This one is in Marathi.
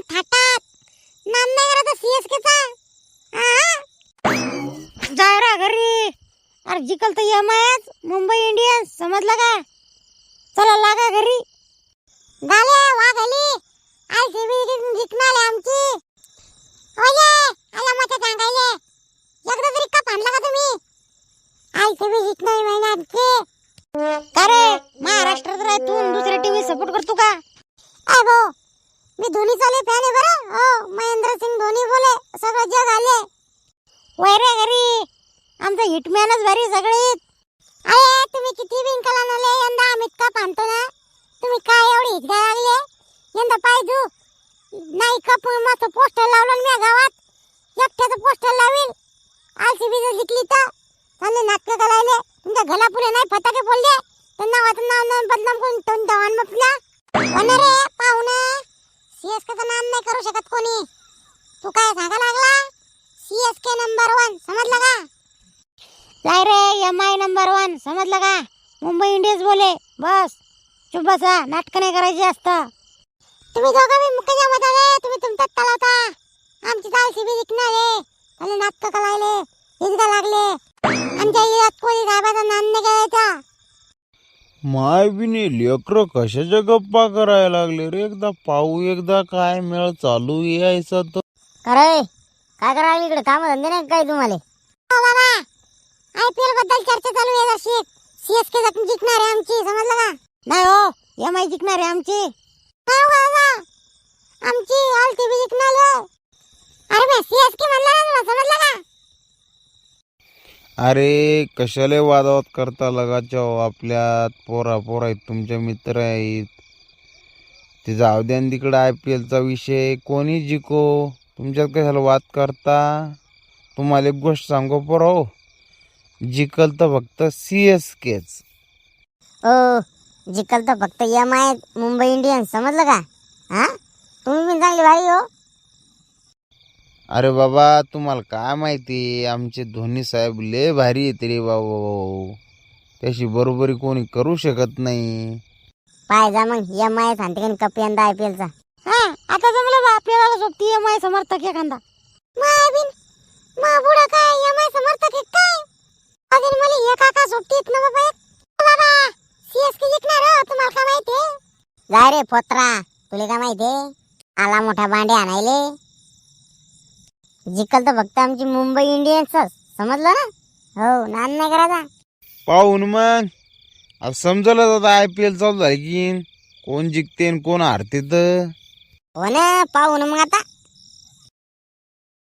थाटात नाम नाही करत सीएसके चा। जाय रा घरी। अरे जिकल तर एमआयच मुंबई इंडियन्स, समजलं का? चला लागा घरी। गाले वाघाली आरसीबी जिंकणार आमची। ओये आला मचा सांगायले एकदा तरी कप आणला का तुम्ही? आरसीबी जिंकणार महिना आमची। का रे महाराष्ट्रात राहतून दुसऱ्या टीमला सपोर्ट करतो का? ए भाऊ मी धोनी चाले फॅन आहे बरं। हो महेंद्र सिंग धोनी बोले सगळं जग आले। वैरे घरी आमचा हिटमॅनच भारी सगळीत। अरे तुम्ही किती बिनकाला नले यंदा अमित कप आणतो ना। तुम्ही काय एवढे हिटगा लागले यंदा पाहिजू नाही कप मस्त पोस्टर लावलं मी गावात एकट्याचं पोस्टर लावेल। आरसीबी जर जिंकली तर चालले नाटक करायले तुमच्या घला पुढे नाही फटाके बोलले तर नावाचं नाव बदनाम करून तोंड दवान मपला। पण रे पाहुणे सीएसकेचं नाम नाही करू शकत कोणी। तू काय सांगा लागला? सीएसके नंबर 1 समजलं का? जाय रे एमआय नंबर 1, समजलं का? मुंबई इंडियन्स बोले बस चुप बसा, नाटक नाही करायची असतं। तुम्ही दोघं मी मुख्य मताले तुम्ही तुमच्यात तलावता आमची आरसीबी जिंकणार आहे। त्याला नाटक करायले हिजगा लागले आमच्या इरात कोणी गावाचा नाम नाही करायचा। माय बिने लेकर कशाच्या गप्पा करायला लागले रे? एकदा पाहू एकदा काय मेळ चालू यायचा तर। अरे काय करायला इकडे? काम धंदे नाही काय तुम्हाला? हो बाबा आयपीएल बद्दल चर्चा चालू आहे जशी सीएसके जिंकणार आहे आमची, समजलं का? नाही हो, एमआय जिंकणार आहे आमची। काय बाबा आमची आरसीबी जिंकणार आहे। अरे बे सीएसके म्हणला ना तुला, समजलं का? अरे कशाले वादावाद करता लगाच्या आपल्यात? पोरा पोरा आहेत तुमचे मित्र आहेत ते जाऊ द्या तिकडे। IPLचा विषय कोणी जिको तुमच्यात कशाला वाद करता? तुम्हाला एक गोष्ट सांगू पोरा हो, जिकल तर फक्त CSKच। ओ जिकल तर फक्त एमआय मुंबई इंडियन्स, समजलं का? हा तुम्ही पण चांगले भाई हो। अरे बाबा तुम्हाला काय माहिती, आमचे धोनी साहेब लय भारी आहेत रे बाबा, त्याशी बरोबरी कोणी करू शकत नाही। पाय जा मग एमआय सांगते कप यंदा IPLचा। हा आता जमलं बा आपल्याला सोबती एमआय समर्थक एखादा। मायबिन मा बुडा काय एमआय समर्थक आहे काय? अजून मला हे काका सोबतीत ना बाबा। बाबा सीएसके जिंकणार हो, तुम्हाला काय माहिती? जाय रे पोत्रा, तुला काय माहिती? आला मोठा बांडे आणायले। जिकल तर फक्त आमची मुंबई इंडियन्सच, समजलं ना? हो नान नाही करायचा। पाहून मग आता समजलं आता IPL चालू झाली की कोण जिंकते कोण हारते तर। हो ना पाहू ना मग आता।